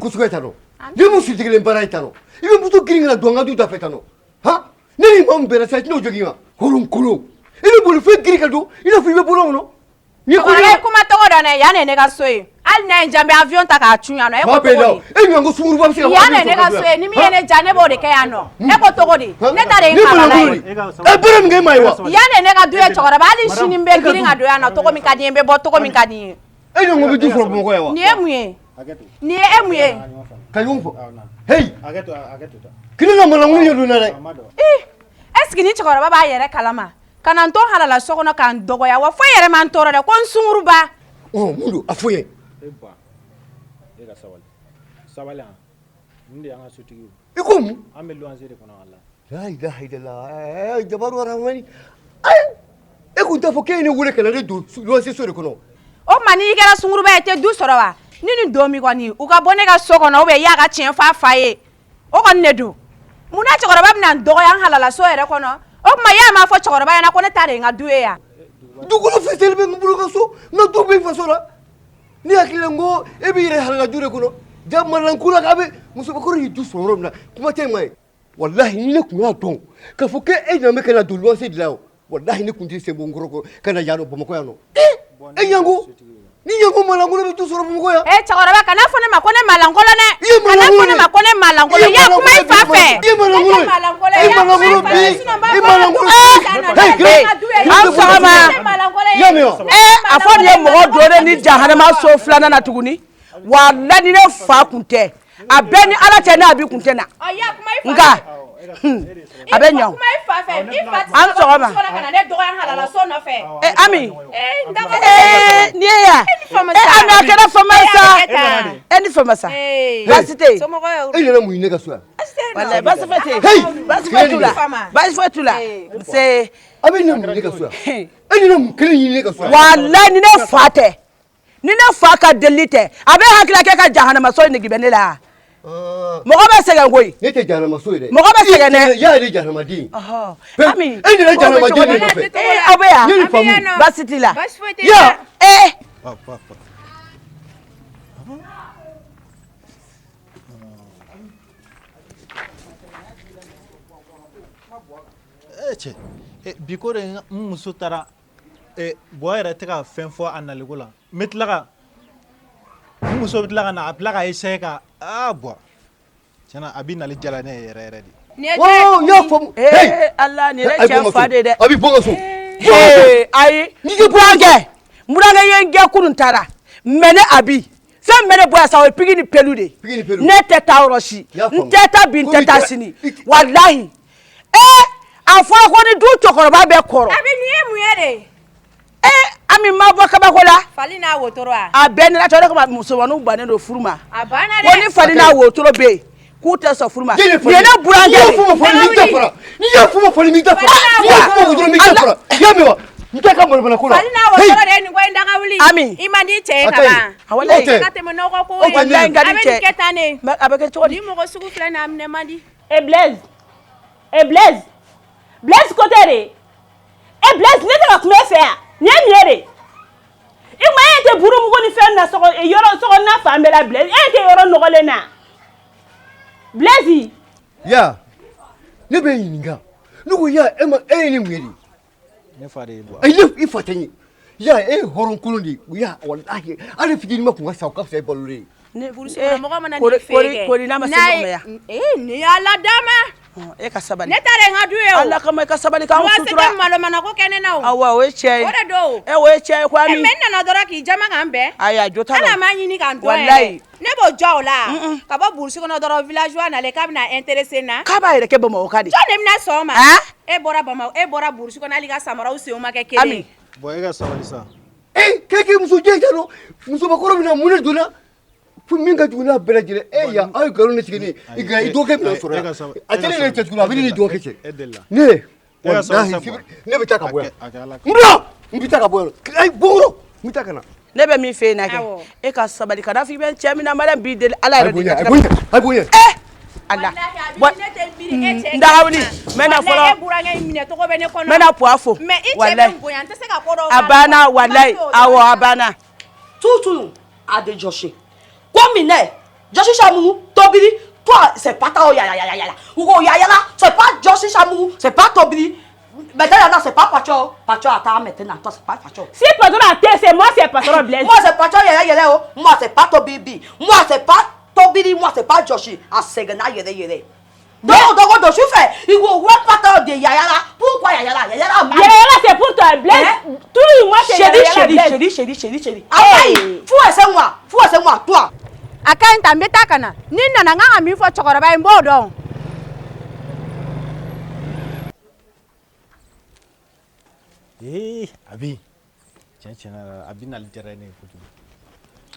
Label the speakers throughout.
Speaker 1: kusuketano ni musitigile mbaraitano ibe mutu kiringa donga du tafetano ha nini mom bera sa tino joginga horum kulo ibe bulu fe kirika do ina fu ibe bulu no ni ko
Speaker 2: kuma to do ne ya ne ga soyi al na njambe avion ta ka chunya no e ko to
Speaker 1: e nyango sumuru ba se
Speaker 2: ya ne ga soyi ni mi ne jane bo de ka ya no e ko to godi ne tare ngala lai
Speaker 1: e bere ngai maiwa
Speaker 2: ya ne ga duye chokora ba ali shini mbe kiringa do ya no to ko mi kadi mbe bo to ko mi kadi
Speaker 1: e nyango bi du fro mo ko ya wa
Speaker 2: ni emuye ni emuye
Speaker 1: kayumfo hey ageto kini mala nguni do na dai
Speaker 2: eski ni chokora ba yere kalama kana nto halala sokono kan dogo ya wa fo yere man toro de kon sunguru ba
Speaker 1: oh mundu afuye
Speaker 3: eba ega sawali ndi anga sutigi
Speaker 1: ikum
Speaker 3: amelu anzere kono alla
Speaker 1: la ilaha illallah jabaru rahmani ay e kunta fo kene wure kala de do lo se sore kono
Speaker 2: o mani igara sunguru ba ete du soro wa nini domi kwani uka bone ga sokono be ya ga chen fa faye o kon ne do muna chokora ba nan dogo ya halala so yere kono o ma ya ma fo chokora ba na kono tare nga duwe ya
Speaker 1: dugulo fesel be ngubulu ko so na do be fa sora ni akile ngo e bi re halala jure kono jamman lan kula ka be muso bakoro yi du soro na kuma te mai wallahi ni ne kuma don ka fo ke e na me kana do lo se dilawo wallahi ni kunti se bongoro ko kana yano bomako yano e nyango ni nyango malangolo be du soro bomako ya
Speaker 2: e chokora ba kana fo ne makone malangolo ne kana fo ne makone malangolo ya kuma ifa fe malangolo
Speaker 4: afọ ni mo dore ni jahannama so flana na tuguni wallahi ne fa kunte abeni ala te na abi kunte na nga abenyo am so ma ami ni ya ana kana famasa basite
Speaker 1: e na mu inega so
Speaker 4: wallahi basfetula se
Speaker 1: abenyo mu inega so e na mu kele inega so
Speaker 4: wallahi ni ne fate ni ne fa ka delite abe hakila ke ka jahannama so ni gibene la mogo be segen goyi
Speaker 1: ne te jahannama so ire
Speaker 4: mogo be segen ne
Speaker 1: ya ire jahannama di
Speaker 4: ami
Speaker 1: e ni jahannama di ne fe
Speaker 4: abe ya basitila yo
Speaker 3: eche bikore muso tara boyere teka fenfo analigula metlaga muso metlaga na aplaga iseka bo chana abina le jala ne yere di
Speaker 1: oh ya fam
Speaker 4: Allah ni le che fade de
Speaker 1: abi bonga so
Speaker 4: ai ni murange yenge kurun tara mene abi fe mene boya sa o pigini pelude ne teta oroshi nteta bin teta sini wallahi afọ ko ni du chokoro ba be koro
Speaker 2: abi ni emuyere
Speaker 4: ami mabo kabakola
Speaker 2: falina wotoro a
Speaker 4: abeni la tore ko muso wonu gbane do furuma
Speaker 2: abana de
Speaker 4: woni falina wotoro be ku te so furuma ye na burange
Speaker 1: ni ya fuma fali mi tafara ni ya fuma wotoro mi tafara ya mewa ntaka mbona bana kula
Speaker 2: falina wotoro de ni kwenda ngawuli
Speaker 4: ami
Speaker 2: imani che kaba
Speaker 4: awale
Speaker 2: kate mo noko ko
Speaker 4: wallahi ngadi che
Speaker 2: ketane
Speaker 4: abeke chodi
Speaker 2: ni mo ko sugu flana amne mandi
Speaker 5: Blaise kotere Blaise ne ka kuma fe ya ni miere ma ente buru mu ni fe na so yoro so na fa mbela Blaise ente yoro no gole na Blaise
Speaker 1: ya ne be yinga nugo ya ema ni mweri
Speaker 3: ne fare bo
Speaker 1: ai le ifatani ya horon kulundi ya wallahi ala figini makunga sa ka sai bolure
Speaker 2: ne buru so mo ko mana ni fege
Speaker 4: ko na masembo ya
Speaker 2: ni ala dama
Speaker 4: ka sabali
Speaker 2: ne tare nga duye
Speaker 4: Allah kama ka sabali ka sutura
Speaker 2: wa se malo mana ko kene na o
Speaker 4: awa we chei
Speaker 2: ore do
Speaker 4: we chei kwa mi
Speaker 2: men na dora ki jama ngambe
Speaker 4: aya jota
Speaker 2: ala manyi ni kan do
Speaker 4: wallahi
Speaker 2: ne bo jola ka ba bursi ko na dora villageois na le kabna intéressé na
Speaker 4: ka ba ire ke bomo okadi
Speaker 2: jone mna soma bora bursi ko na liga samara usi o make kele
Speaker 4: ami
Speaker 3: boyega sawali sa
Speaker 1: keke muso jejano muso bakoro mina mune duna minga juna bela jire ya ay garu ne tigini iga idoke mi soro atele ne tetgula bili ni doke che ne ne bitaka boya mura mbitaka boya ay boro mbitaka na
Speaker 4: ne be mi fe na ke ka sabali kana fi ben chemi na mala bi de ala
Speaker 1: ay boya
Speaker 4: Allah ndawni mena folo mena poafo wallahi abana wallahi awo abana
Speaker 6: tutu ade joshe kwamine
Speaker 4: Joshi Chamou, Tobili, toi, c'est pas ta ya. Ou ya là, c'est pas Joshi Chamou, c'est pas Tobili. Maintenant, c'est pas Pacho. Pacho attends maintenant, toi c'est pas Pacho.
Speaker 5: Si patron a terre, c'est moi, c'est patron Blaise.
Speaker 4: Moi c'est Pacho ya. Moi c'est pas Tobibi. Moi c'est pas Tobili, moi c'est pas Joshi. A segna ya. Donc, je suis fait. Il faut pas de Yayala. Pourquoi Yayala?
Speaker 5: Yayala, c'est pour toi, Blaise. Tout le monde, c'est
Speaker 4: Chérie. Aïe, fou, c'est moi, toi.
Speaker 2: Aka inta mbeta kana. Ni nana nga mi fo chokoroba imbo don.
Speaker 3: Abi. Tiens, Abi n'a le terrain.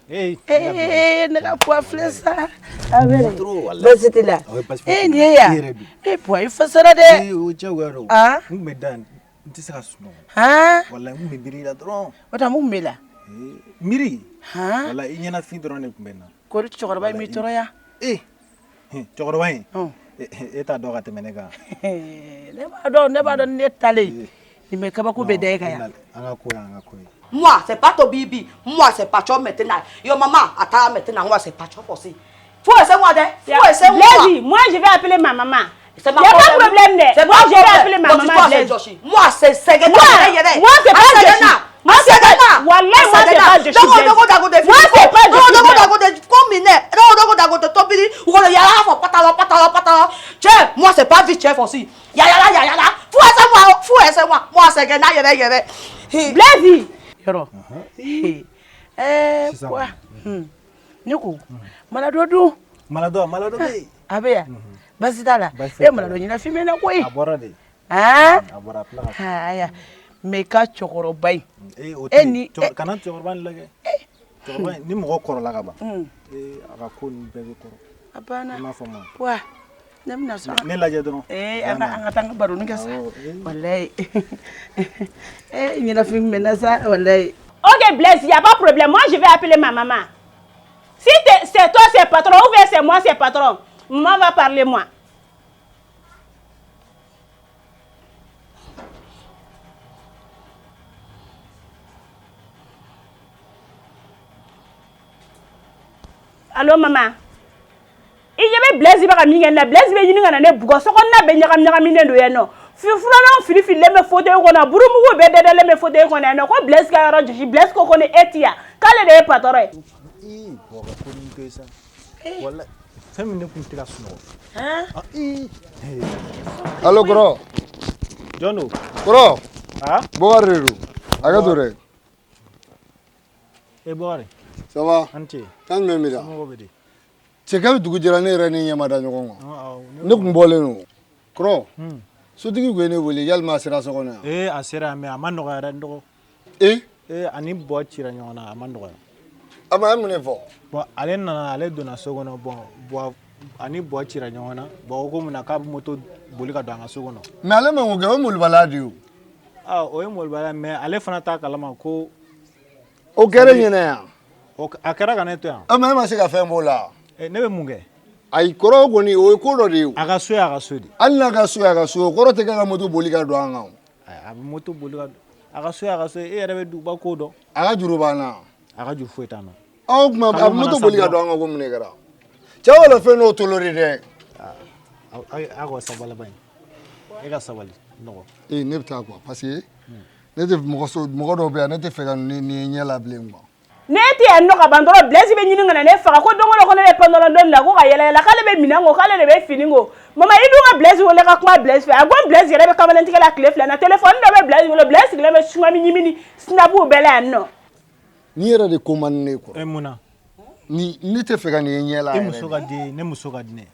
Speaker 4: Ne la poids flessa. Ah ouais. C'était là. Nia. Poids il fait ça de. Ah.
Speaker 3: Medan. Ntisa suno.
Speaker 4: Ah.
Speaker 3: Wallahi mu biri la dron.
Speaker 4: Wata mu mela.
Speaker 3: Miri.
Speaker 4: Ah.
Speaker 3: Wallahi inyana fin dron ne kumbena.
Speaker 4: Ko ri chokoroba mi toroya.
Speaker 3: Chokoroba yi. Eta doga temenega.
Speaker 4: Ne ba don ne tale. Ni me kaba ku bedeka ya.
Speaker 3: Anga koya.
Speaker 4: Moi, c'est pas ton bibi. Moi, c'est pas toi maintenant. Yo maman, attends maintenant, moi, c'est pas toi aussi. Faut essayer moi de.
Speaker 5: Moi, je vais appeler ma maman.
Speaker 4: C'est
Speaker 5: pas problème. Moi, je vais appeler ma maman.
Speaker 4: Moi, c'est Segena.
Speaker 5: Moi, c'est pas Segena. Moi, c'est pas. Wallah, moi, c'est pas Joshi. Moi, c'est pas
Speaker 4: Joshi. Moi, c'est pas vite chef aussi. Yayala. Faut essayer moi. Moi, c'est Segena.
Speaker 5: Blaise.
Speaker 4: Yoro. Quoi? Nico. Malado. Abeya. Basidala. Malado nyina fime na koi.
Speaker 3: Abora de.
Speaker 4: Ah?
Speaker 3: Abora pla.
Speaker 4: Aya. Meka chokoro bay.
Speaker 3: Ni kana chokoro lage. Chokoro ni mo koro laga ba. Aga ko ni bebe koro.
Speaker 4: Abana.
Speaker 3: Ma fama.
Speaker 4: Wa. Namna so.
Speaker 3: Ne laje dron.
Speaker 4: Anga tanga baru ni kasa. Wallahi. Nyina fime na sa wallahi.
Speaker 5: Ok, Blaise, il n'y a pas de problème. Moi, je vais appeler ma maman. Si c'est toi, c'est patron, ou bien c'est moi, c'est patron, maman va parler moi. Allô, maman? Il y avait Blaise, il va ramener Blaise, il va ramener Bougon, ce qu'on a bien ramené de Yano. Fulano Philippe les me faute qu'on a Bourou bedel les me faute qu'on a no ko Blaise ka ro ji Blaise ko ne etia kale de patore
Speaker 3: bo ko ni ke sa wala femine kun tira suno
Speaker 1: Allo gro
Speaker 3: Jono
Speaker 1: gro
Speaker 3: bogareru
Speaker 1: aga dore
Speaker 3: bogare
Speaker 1: ça va
Speaker 3: anti
Speaker 1: tan memira
Speaker 3: mo bedi
Speaker 1: ce ka dugu jira ne rani nyamada nyogongo ne kun bolenu gro sotigi gwene wele yalma sira sokona
Speaker 3: asira me amano ga rando ani bo chira nyona amano ga
Speaker 1: ama amune fo
Speaker 3: bo ale dona sogono bo ani bo chira nyona bo ko muna ka moto bolika danga sogono
Speaker 1: me ale mango ge mul baladi
Speaker 3: o mul bala me ale fana ta kalama ko
Speaker 1: o gere nyene ya
Speaker 3: o akara ga neto ya
Speaker 1: ama ma se ka fe mbola
Speaker 3: ne be munge
Speaker 1: ay koro goni o ko do de
Speaker 3: aga so di
Speaker 1: alla ga so koro te ga moto bolika do anga
Speaker 3: abi moto bolika aga so rebe du ba ko do
Speaker 1: aga juru bana
Speaker 3: aga juru fuetana
Speaker 1: o ma moto bolika do anga ko mune gara chawala fe no tolori de
Speaker 3: aga sabala bay ega sabali no
Speaker 1: ne bta quoi parce que ne te mo do be ne te fe ga ni nyela blengo
Speaker 5: Neti enno ka bandoro Blaise be nyini ngana ne fa ko dongolo ko ne pandoro don la ko ka yela kale be minango kale ne be finingo mama idu nga Blaise wole ka kuma Blaise fa agon Blaise yere be kamalenti kala clef la na téléphone do be Blaise wole Blaise le be shuma mi nyimini snabu bele enno
Speaker 1: ni yere de commande ko
Speaker 3: muna
Speaker 1: ni te fe ga ni nyela
Speaker 3: ne muso ga di ne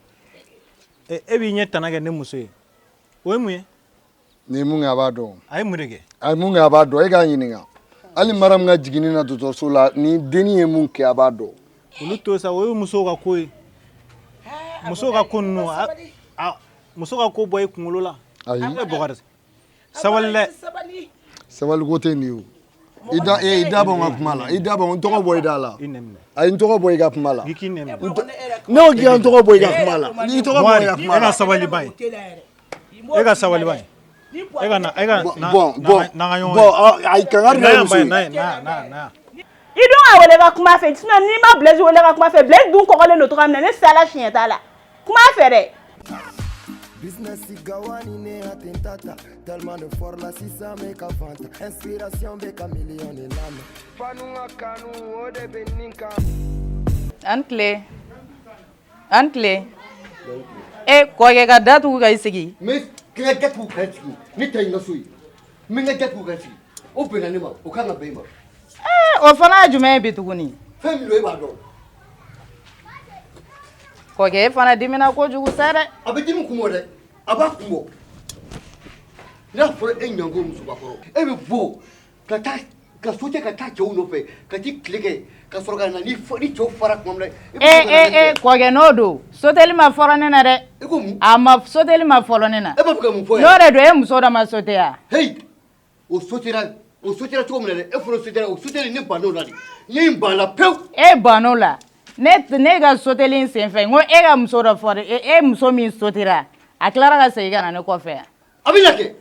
Speaker 3: e bi nyeta na ga ne muso e o muye
Speaker 1: ni mu nga ba do
Speaker 3: ay murege
Speaker 1: ay mu nga ba do e ga nyininga ali maram nga jigini na to sola ni deni e mun ke abado
Speaker 3: ulu to sa wo muso ga ko muso ga kunno muso ga ko boy kungulola
Speaker 1: ayi
Speaker 3: e bogare sabal
Speaker 1: gote niu ida bon akmala ida bon to ko boy dala ay to ko boy ga akmala no gi an to ko boy ga akmala ni to ko boy ga akmala
Speaker 3: ega sabali bay bon
Speaker 1: ay kangar na muso
Speaker 5: Il don a wele ka kuma fɛ sinon ni ma Blaise wele ka kuma fɛ Blaise dun kɔgɔlen don togoya min na ne sala siɲɛ t'a la kuma fɛ dɛ.
Speaker 6: Business igawani ne atentata tellement de fort la sisa me ka vanta inspiration be ka million de lame fanunga kanu ode beninka
Speaker 7: Antle kɔkɛ ka datugu ka i sigi
Speaker 1: mais kɛ datugu ka sigi ni ta in ka so ye min ka datugu ka sigi o bɛnna ne ma o kan ka bɛn ma
Speaker 7: o fana ye jumɛn ye bi tuguni
Speaker 1: fɛn min don e b'a dɔn
Speaker 7: kɔkɛ e fana dimina kojugu sa dɛ
Speaker 1: a bɛ dimi kunbɔ dɛ a b'a kunbɔ n'a fɔra e ɲɔgɔn musokɔrɔ e bɛ bɔ ka taa ka so tɛ ka taa cɛw nɔfɛ ka t'i tile kɛ ka sɔrɔ ka na ni cɛw fara tuma min na
Speaker 7: kɔkɛ n'o don soteli ma fɔlɔ ne na dɛ
Speaker 1: i ko mun
Speaker 7: soteli ma fɔlɔ ne na
Speaker 1: e b'a fɛ ka mun fɔ yan
Speaker 7: n'o de don e muso dɔ ma sote ya
Speaker 1: heyi o sotera cogo min na dɛ e fana sotera o soteli ne ban'o la de ne n ban la pewu
Speaker 7: e ban'o la ne ka soteli in senfɛ n ko e ka muso dɔ fɔ e muso min sotera a tilara ka segin ka na ne kɔfɛ yan
Speaker 1: a bɛna kɛ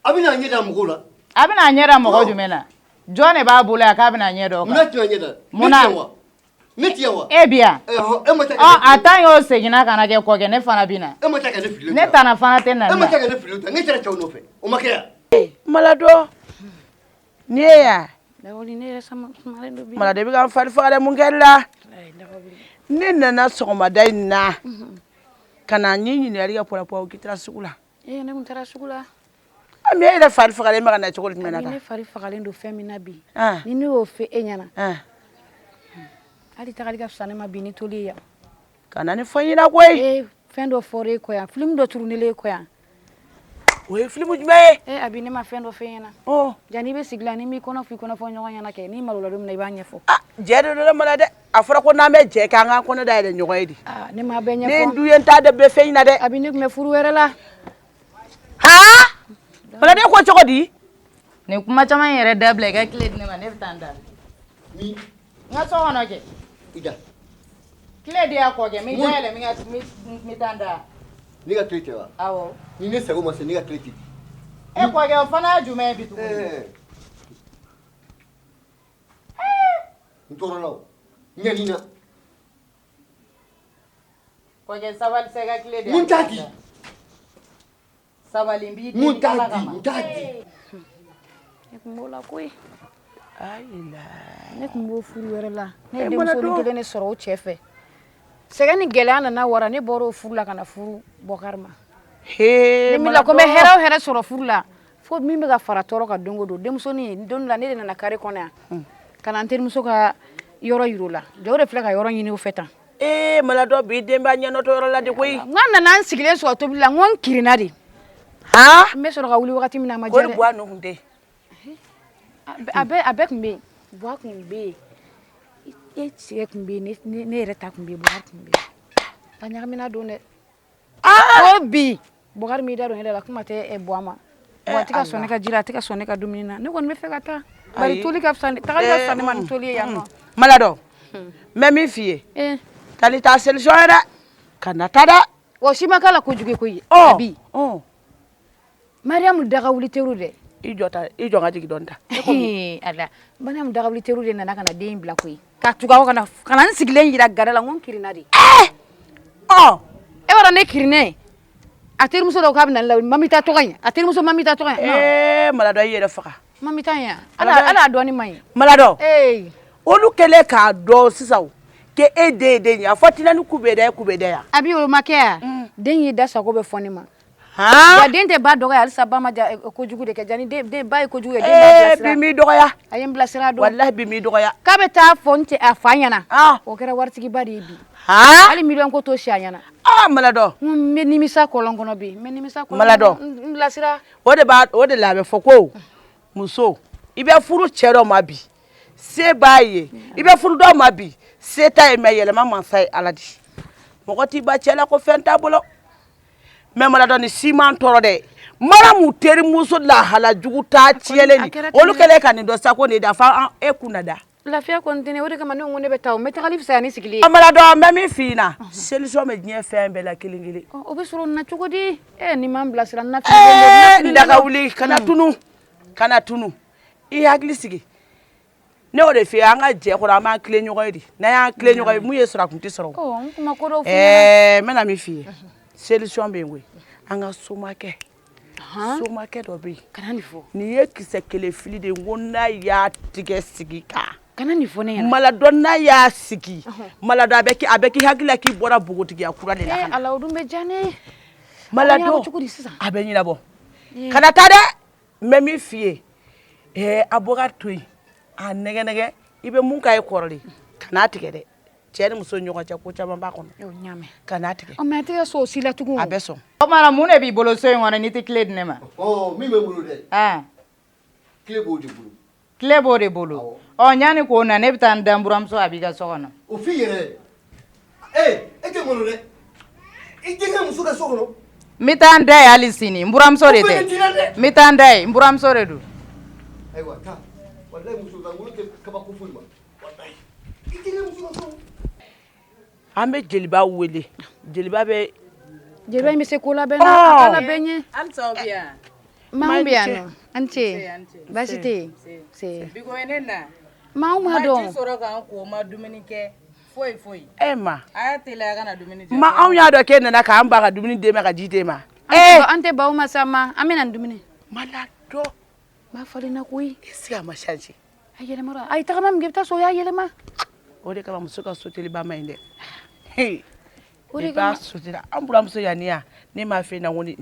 Speaker 1: a bɛna ɲɛ da mɔgɔw la
Speaker 7: a bɛna ɲɛ da mɔgɔ jumɛn na jɔn de b'a bolo yan k'a bɛna ɲɛ dɔ kan
Speaker 1: n'a tɛna ɲɛ da
Speaker 7: munna
Speaker 1: ne ti yan wa
Speaker 7: e bi yan
Speaker 1: e ma taa
Speaker 7: a tan y'o seginna ka na kɛ kɔkɛ ne fana bɛ na
Speaker 1: e ma taa ka ne fili
Speaker 7: ne tana fana tɛ na
Speaker 1: e ma taa ka ne fili ta ne taara cɛw nɔfɛ o ma kɛ yan
Speaker 4: Malado ni ye yan Malado i bɛ ka n fari faga dɛ mun kɛra ne nana sɔgɔmada in na ka na n ye ɲininkali kɛ pɔlɔpɔlɔ k'i taara sugu la
Speaker 8: ne kun taara sugu la
Speaker 4: mais e yɛrɛ fari fagalen bɛ ka na cogo jumɛn na
Speaker 8: ne fari fagalen don fɛn min na bi
Speaker 4: Ah.
Speaker 8: ni ne y'o fɛ e ɲɛna
Speaker 4: Ah.
Speaker 8: hali tagali ka fisa ne ma bi ni toli ye yan
Speaker 4: ka na ni fɔ n ɲɛna koyi
Speaker 8: fɛn dɔ fɔra e kɔ yan film dɔ turunen e kɔ yan
Speaker 4: o ye film jumɛn ye
Speaker 8: a bi ne ma fɛn dɔ fɛ e ɲɛna janni i bɛ sigi la ni m'i kɔnɔ fɔ i kɔnɔ fɔ ɲɔgɔn ɲɛna kɛ n'i malola don min na i b'a ɲɛfɔ
Speaker 4: jɛ de don Mala dɛ a fɔra ko n'an bɛ jɛ kɛ an k'an kɔnɔ da yɛlɛ ɲɔgɔn ye de
Speaker 8: ne m'a bɛɛ ɲɛfɔ
Speaker 4: ne du ye n t'a da bɛɛ fɛn in na dɛ
Speaker 8: a bi ne tun bɛ furu wɛrɛ la
Speaker 4: Mala de ko cogo di
Speaker 7: nin kuma caman yɛrɛ dabila i ka tile di ne ma ne bɛ taa n da
Speaker 1: ni
Speaker 7: n ka so kɔnɔ kɛ
Speaker 1: i da
Speaker 7: tile di yan kɔkɛ n bɛ dayɛlɛ n bɛ taa n da
Speaker 1: ne ka tile tɛ wa
Speaker 7: awɔ
Speaker 1: ni ne sago ma se ne ka tile tɛ di
Speaker 7: e kɔkɛ o fana ye jumɛn ye bi tuguni
Speaker 1: n tɔɔrɔ la o ɲani na
Speaker 7: kɔkɛ sabali sa i ka tile di
Speaker 1: mun t'a di
Speaker 7: sabali n b'i
Speaker 1: mun
Speaker 7: deli
Speaker 1: t'a
Speaker 7: ala
Speaker 1: di
Speaker 7: kama
Speaker 1: mun t'a di
Speaker 8: ne kun b'o la koyi
Speaker 4: ayila
Speaker 8: ne kun b'o furu wɛrɛ la ne ye denmusonin kelen de sɔrɔ o cɛ fɛ sɛgɛn ni gɛlɛya nana wara ne bɔra o furu la ka na furu Bɔkari ma ne mi la ko n bɛ hɛrɛ o hɛrɛ sɔrɔ furu la fo min bɛ ka fara tɔɔrɔ kan don o don denmusonin don dɔ la ne de nana kare kɔnɔ yan ka na n terimuso ka yɔrɔ yir'o la jɔw de filɛ ka yɔrɔ ɲini o fɛ tan
Speaker 4: Mala dɔ bi denba ɲɛnɔtɔ yɔrɔ la de koyi
Speaker 8: n ka nana n sigilen sɔrɔ tobili la n ko n kirinna de n bɛ sɔrɔ ka wuli wagati min na a ma diya dɛ
Speaker 4: buwa nu kun tɛ
Speaker 8: a bɛɛ tun bɛ yen buwa kun bɛ yen e tigɛ kun bɛ yen ne yɛrɛ ta kun bɛ yen Bɔkari kun bɛ yen a ɲagamina don dɛ ko bi Bɔkari m'i da don yɛrɛ la kuma tɛ buwa ma buwa a tɛ ka sɔn ne ka ji la a tɛ ka sɔn ne ka dumuni na ne kɔni bɛ fɛ ka taa bari toli ka fisa tagali ka fisa ne ma ni toli ye yan nɔ
Speaker 4: Mala dɔ n bɛ min f'i ye tali t'a solution ye dɛ ka na ta dɛ
Speaker 8: o si ma k'a la kojugu ye koyi abi Mariyamu dagawuli teriw dɛ
Speaker 4: i jɔ n ka jigin dɔɔni ta
Speaker 8: ala Mariyamu dagawuli teriw de nana ka na den in bila koyi ka tugu ka na n sigilen yira gada la n ko n kirinna de e b'a dɔn ne kirinnen a terimuso dɔw k'a bɛ na ne la Mamita tɔgɔ in a terimuso Mamita tɔgɔ in
Speaker 4: Mala dɔ i yɛrɛ faga
Speaker 8: Mamita in ala a dɔɔni man ɲi
Speaker 4: Mala dɔ olu kɛlen k'a dɔn sisan ke e den ye den ye a fɔ tina ni ku bɛ da ku bɛ da yan
Speaker 8: a bi o ma kɛ yan den y'i da sago bɛ fɔ ne ma ja den tɛ ba dɔgɔya halisa ba ma kojugu de kɛ ja ni den ba ye kojugu ye den b'a bilasira
Speaker 4: bi m'i dɔgɔya
Speaker 8: a ye n bilasira don
Speaker 4: walahi bi m'i dɔgɔya
Speaker 8: k'a bɛ taa fɔ n cɛ a fa ɲɛna o kɛra waritigiba de ye bi hali miliyɔn ko t'o si a ɲɛna
Speaker 4: Mala dɔ
Speaker 8: n bɛ nimisa kɔlɔn kɔnɔ bi n bɛ nimisa kɔlɔn
Speaker 4: Mala dɔ
Speaker 8: n bilasira
Speaker 4: o de la a bɛ fɔ ko muso i bɛ furu cɛ dɔ ma bi se b'a ye i bɛ furu dɔ ma bi se t'a ye mais yɛlɛma mansa ye Ala di mɔgɔ t'i ba cɛ la ko fɛn t'a bolo mais Mala dɔ ni si m'an tɔɔrɔ dɛ Mariyamu terimuso lahala jugu t'a tiɲɛlen ni olu kɛlen ka nin dɔ sa ko nin da fa e kun na da
Speaker 8: lafiya kɔni tɛ ne o de kama ne ko ne bɛ taa o n bɛ tagali fisaya ni sigili ye
Speaker 4: Mala dɔ n bɛ min f'i ɲɛna solution bɛ diɲɛ fɛn bɛɛ la kelen kelen
Speaker 8: o bɛ sɔrɔ na cogo di ni m'an bilasira na fili
Speaker 4: n daga wuli kana tunu i hakili sigi ne o de fɛ an ka jɛ kɔrɔ an b'an tilen ɲɔgɔn ye de n'a y'an tilen ɲɔgɔn ye mun ye sɔrɔ a kun tɛ sɔrɔ
Speaker 8: n kuma ko dɔ fɔ
Speaker 4: n bɛna min f'i ye solution bɛ yen koyi an ka somakɛ dɔ bɛ yen
Speaker 8: kana nin fɔ
Speaker 4: nin ye kisɛ kelen fili de ye n ko n'a y'a tigɛ sigi kan
Speaker 8: kana nin fɔ ne ɲɛna
Speaker 4: maladɔ n'a y'a sigi maladɔ a bɛ k'i hakili la k'i bɔra bogotigiya kura de la ka na
Speaker 8: ala o dun bɛ diya ne ye
Speaker 4: maladɔ
Speaker 8: cogo di sisan
Speaker 4: a bɛ ɲɛnabɔ kana taa dɛ n bɛ min f'i ye a bɔ ka to yen a nɛgɛ nɛgɛ i bɛ mun k'a ye kɔrɔlen kan'a tigɛ dɛ cɛ ni muso ni ɲɔgɔn cɛ ko caman b'a kɔnɔ kan'a tigɛ
Speaker 8: mɛ a tɛ sɔn o si la tugun
Speaker 4: a bɛ sɔn
Speaker 7: o tuma mun de b'i bolo so in kɔnɔ n'i tɛ tile di ne ma
Speaker 1: min bɛ n bolo dɛ tile b'o de bolo
Speaker 7: tile b'o de bolo ɲani k'o na ne bɛ taa n da n buramuso a b'i ka so kɔnɔ
Speaker 1: o f'i yɛrɛ e tɛ malo dɛ i denkɛ muso ka so kɔnɔ
Speaker 7: n bɛ taa n da ye hali sini n buramuso de tɛ n bɛ taa n da ye n buramuso de don
Speaker 1: ayiwa taa walayi muso ka ngolo tɛ kabako foyi ma walayi i denkɛ muso ka so
Speaker 4: an bɛ jeliba wele jeliba bɛ
Speaker 8: jeliba in bɛ se ko labɛn na a ka labɛn ɲɛ
Speaker 7: halisa bɛ yan
Speaker 8: maa bɛ yan nɔ an ce baasi tɛ yen
Speaker 7: biko ne na
Speaker 8: maa ma dɔn
Speaker 7: ti sɔrɔ k'an ko ma dumuni kɛ foyi foyi
Speaker 4: ma
Speaker 7: a y'a teliya a kana dumuni kɛ
Speaker 4: ma anw y'a dɔn k'e nana k'an ba ka dumuni d'e ma ka ji d'e ma
Speaker 8: an tɛ baw ma sa ma an bɛna dumuni
Speaker 4: maladɔ
Speaker 8: b'a falenna koyi
Speaker 4: est-ce que a ma changer
Speaker 8: a yɛlɛmara a ye tagama min kɛ i bɛ taa sɔrɔ o y'a yɛlɛma
Speaker 4: o de kama muso ka soteliba ma ɲi dɛ
Speaker 8: o de
Speaker 4: i b'a sotira an buramuso yanni yan ne m'a fɛ na ko nin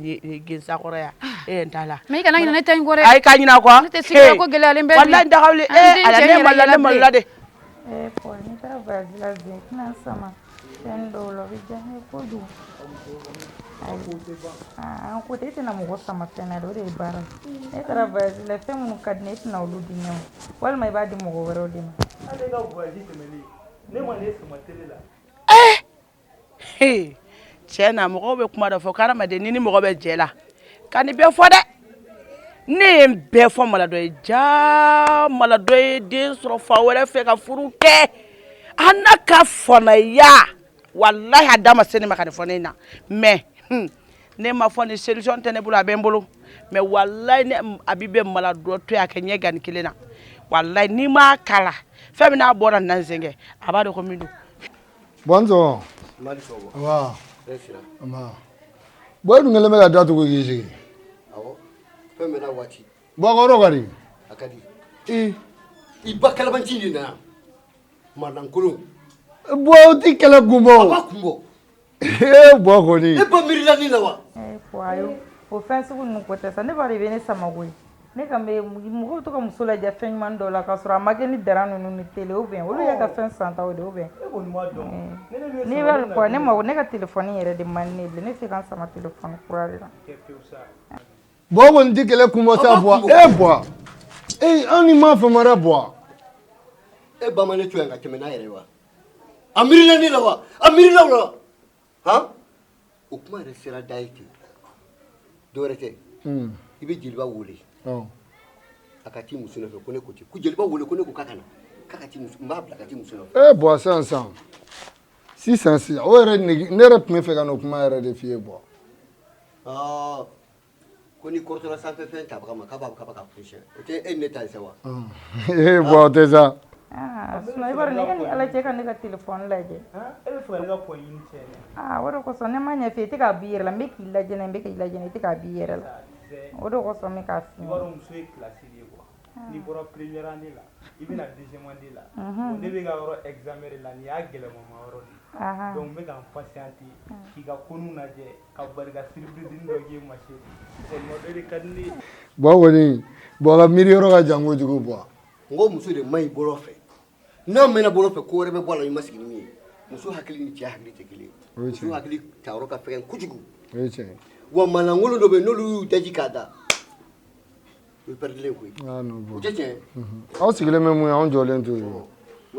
Speaker 4: gensakɔrɔ yan e yɛrɛ t'a la
Speaker 8: mɛ i kana ɲinɛ ne ta in kɔ dɛ
Speaker 4: ayi k'a ɲinɛ a kɔ
Speaker 8: ne tɛ sigila ko gɛlɛyalen bɛ
Speaker 4: walayi n dagawuli ala ne malola ne malola de
Speaker 9: n'i taara voyage la bi i tɛna sama fɛn dɔw la o bɛ diya ne ye kojugu an ko ten i tɛna mɔgɔ sama fɛn na dɛ o de ye baara ye ne taara voyage la fɛn minnu ka di ne i tɛna olu di ne ma walima i b'a di mɔgɔ wɛrɛw de ma
Speaker 3: ale ka voyage tɛmɛnen ne kɔni ye sama tele la
Speaker 4: tiɲɛ na mɔgɔw bɛ kuma dɔ fɔ ko hadamaden ni mɔgɔ bɛ jɛ la ka nin bɛɛ fɔ dɛ ne ye n bɛɛ fɔ maladɔ ye jaa maladɔ ye den sɔrɔ fa wɛrɛ fɛ ka furu kɛ an na ka fɔnaya walahi a da ma se ne ma ka nin fɔ ne na mɛ ne ma fɔ ni solution tɛ ne bolo a bɛ n bolo mɛ walahi ne a bɛ bɛ maladɔ to yen a kɛ ɲɛ gani kelen na walahi n'i m'a kala fɛn min n'a bɔra nan sɛngɛ a b'a dɔn ko min don.
Speaker 10: Bonzo. Wa. Ama. Boy dun ngelen bɛ ka datugu k'i sigi.
Speaker 1: Awɔ. Fɛn bɛ na waati.
Speaker 10: Bɔkɔrɔ ka di.
Speaker 1: A ka di. I ba kalabanci de nana. Malankolon.
Speaker 10: Bɔ o tɛ kɛlɛ kun bɔ.
Speaker 1: A b'a kun bɔ.
Speaker 10: Bɔ kɔni.
Speaker 1: E ba miirila ne la wa.
Speaker 9: Ayo o fɛn sugu ninnu ko tɛ sa ne b'a dɔn i bɛ ne sama koyi ne kan bɛ mɔgɔw bɛ to ka muso lajɛ fɛn ɲuman dɔw la k'a sɔrɔ a ma kɛ ni dara ninnu ni tele ou bien olu yɛ ka fɛn santaw de ou bien ne bɛ quoi ne ma ne ka téléphone yɛrɛ de man ne bilen ne fɛ ka n sama téléphone kura de la.
Speaker 10: Bɔ kɔni tɛ kɛlɛ kun bɔ sa bɔ bɔ an ni maa fama dɛ bɔ.
Speaker 1: E ba ma ne to yan ka tɛmɛ n'a yɛrɛ wa a miirila ne la wa a miirila o la han o kuma yɛrɛ sera da ye ten dɔwɛrɛ tɛ i bɛ jeliba wele a ka t'i muso nɔfɛ ko ne ko ten ko jeliba wele ko ne ko k'a ka na k'a ka t'i muso n b'a bila ka t'i muso nɔfɛ.
Speaker 10: Bɔ sisan o yɛrɛ ne yɛrɛ tun bɛ fɛ ka n'o kuma yɛrɛ de f'i ye bɔ.
Speaker 1: ko ni kɔrɔtɔla sanfɛ fɛn tabaga ma k'a b'a kaba ka kun siɲɛ o tɛ e ni ne ta ye sa wa.
Speaker 10: Bɔ o tɛ sa.
Speaker 9: i b'a dɔn ne ni ala cɛ ka ne ka téléphone lajɛ.
Speaker 3: e bɛ fɛ ka ne ka point ɲini cɛ dɛ.
Speaker 9: O de kosɔn ne ma ɲɛ f'i ye i tɛ k'a b'i yɛrɛ la n bɛ k'i lajɛ n bɛ k'i lajɛ i tɛ k'a b'i yɛrɛ la o de kosɔn n bɛ k'a f'i
Speaker 3: ye. i b'a dɔn muso ye classe de ye quoi n'i bɔra première année la i bɛna deuxième année la ne bɛ ka yɔrɔ examen de la nin y'a gɛlɛmama yɔrɔ de ye donc n bɛ ka n patienter k'i ka konu lajɛ ka bari ka surprise dɔ k'i ma se o de ka di ne ye.
Speaker 10: Bɔ kɔni bɔ ka miiri yɔrɔ ka jan kojugu bɔ.
Speaker 1: n ko muso de man ɲi bɔlɔ fɛ n'a mɛnna bɔlɔ fɛ ko wɛrɛ bɛ bɔ a la i ma sigi ni min ye muso hakili ni cɛ hakili tɛ kelen ye muso hakili ta yɔrɔ ka fɛgɛn kojugu wa malankolon dɔ bɛ yen n'olu y'u daji k'a da o ye pɛrɛdilen koyi o tɛ tiɲɛ.
Speaker 10: Aw sigilen bɛ mun ye anw jɔlen t'o ye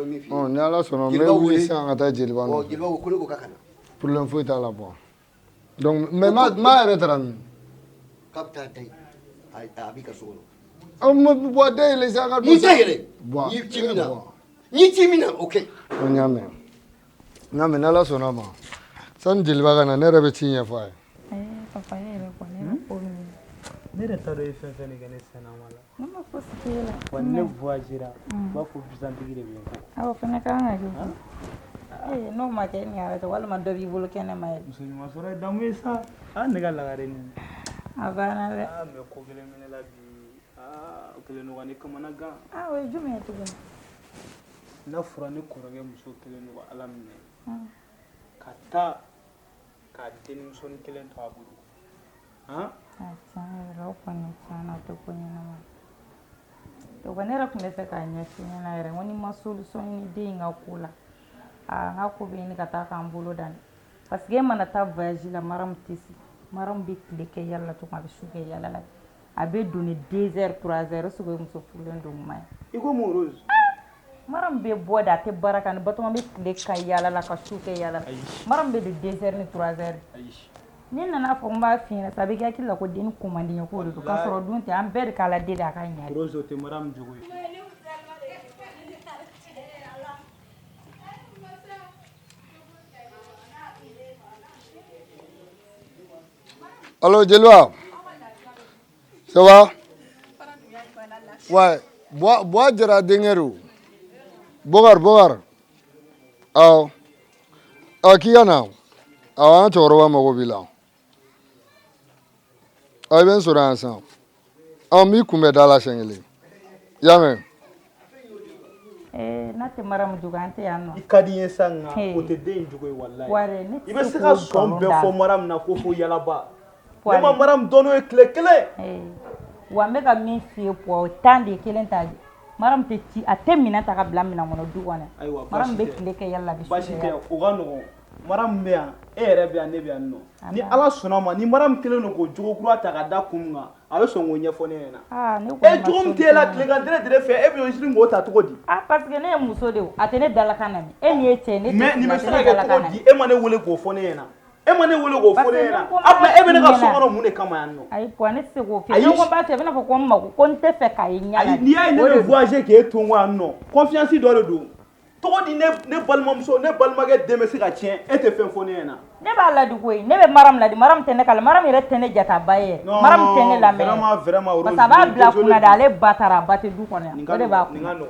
Speaker 10: ni ala sɔnna n bɛ wuli sisan ka taa jeliba nɔfɛ
Speaker 1: jeliba ko ne ko k'a ka na
Speaker 10: problème foyi t'a la bɔ donc mais maa yɛrɛ taara min
Speaker 1: k'a bɛ taa da yen a b'i ka so kɔnɔ.
Speaker 10: Bɔ da yɛlɛ sa ka don.
Speaker 1: N'i da yɛlɛ n'i ci min na n'i ci min na o kɛ.
Speaker 10: N y'a mɛn n'ala sɔnna ma sani jeliba ka na ne yɛrɛ bɛ ci ɲɛfɔ a ye.
Speaker 9: Papa ne yɛrɛ kɔni ne ko min
Speaker 3: ne yɛrɛ t'a dɔn e fɛn fɛn de kɛ ne sɛnɛ ma la
Speaker 9: ne ma fosi k'e la
Speaker 3: wa ne voyagera u b'a fɔ bisantigi de bɛ n kɔ
Speaker 9: awɔ fɛnɛ kan ka kɛ n'o ma kɛ ni yɛrɛ tɛ walima dɔ b'i bolo kɛnɛma yɛrɛ
Speaker 3: muso ɲuman sɔrɔ ye damu ye sa ne ka lagare nin
Speaker 9: a banna dɛ
Speaker 3: mais ko kelen minɛ la bi o kelen don ka ne kamana gan
Speaker 9: o ye jumɛn ye tuguni
Speaker 3: n'a fɔra ne kɔrɔkɛ muso kelen don ka ala minɛ ka taa ka denmusonin kelen to a bolo
Speaker 9: tiɲɛ yɛrɛ o kɔni tiɲɛna o tɛ ko ɲɛnama donc ne yɛrɛ tun bɛ fɛ k'a ɲɛf'i ɲɛna yɛrɛ n ko ni ma solution ɲini den in ka ko la n ka ko bɛ ɲini ka taa k'an bolo dan parce que e mana taa voyage la Mariam tɛ se Mariam bɛ tile kɛ yala la cogo a bɛ su kɛ yala la a bɛ don ni 2 heures 3 heures est-ce que muso furulen don ma ye
Speaker 3: i ko mun Rose
Speaker 9: Mariam bɛ bɔ de a tɛ baara kɛ ni Batɔma bɛ tile ka yala la ka su kɛ yala la Mariam bɛ don 2 heures ni 3 heures ni nana fɔ n b'a f'i ɲɛna sa a bɛ kɛ hakili la ko den ko man di n ye k'o de don k'a sɔrɔ dun tɛ an bɛɛ de k'a la deli a ka ɲɛ
Speaker 3: Rose o tɛ Mariam jogo ye
Speaker 10: Allô, Jelwa? Ça va? Ouais. Bois jara dengeru. Bogar. Kiyana. An cɛkɔrɔba mago b'i la. I bɛ n sɔrɔ yan sisan. An b'i kunbɛ da la siɲɛ kelen. I y'a mɛn?
Speaker 9: n'a tɛ Mariam jogo an tɛ yan nɔ.
Speaker 3: I ka di n ye sa nka o tɛ den in jogo ye walayi. I bɛ se ka sɔn bɛɛ fɔ Mariam na ko fo yalaba. Ne ma Mariam dɔn n'o ye tile kelen.
Speaker 9: Wa n bɛ ka min f'i ye o temps de ye kelen t'a ye. Mariam tɛ ci a tɛ minɛn ta ka bila minɛn kɔnɔ du kɔnɔ.
Speaker 3: Ayiwa
Speaker 9: Mariam bɛ tile kɛ yala la bi.
Speaker 3: Baasi tɛ o ka nɔgɔn. Mariam bɛ yan e yɛrɛ bɛ yan ne bɛ yan nɔ. Ni Ala sɔnna ma ni Mariam kelen don k'o jogo kura ta ka da kun kan a bɛ sɔn k'o ɲɛfɔ ne ɲɛna. Jogo min t'e la tilegan dɛrɛ fɛ e bɛ ɲɔgɔn k'o ta cogo di?
Speaker 9: Parce que ne ye muso de ye a tɛ ne dalakan na e min ye cɛ ne tɛ
Speaker 3: mais nin bɛ se ka kɛ cogo di e ma ne wele k'o fɔ ne ɲɛna e ma ne wele k'o fɔ ne ɲɛna e bɛ ne ka so kɔnɔ mun de kama yan nɔ?
Speaker 9: ayi puwa ne tɛ se k'o fɛ ne ko b'a fɛ a bɛna fɔ ko n mako ko n tɛ fɛ k'a ye ɲɛna.
Speaker 3: ayi n'i y'a ye ne bɛ voyager k'e to n kɔ yan nɔ confiance dɔ de don cogo di ne balimamuso ne balimakɛ den bɛ se ka tiɲɛ e tɛ fɛn fɔ ne ɲɛna.
Speaker 9: ne b'a ladi koyi ne bɛ Mariam ladi Mariam tɛ ne kala Mariam yɛrɛ tɛ ne jata ba ye Mariam tɛ ne lamɛn
Speaker 3: vraiment
Speaker 9: parce que a b'a bila kunna de ale ba taara a ba tɛ du kɔnɔ yan o de b'a kun.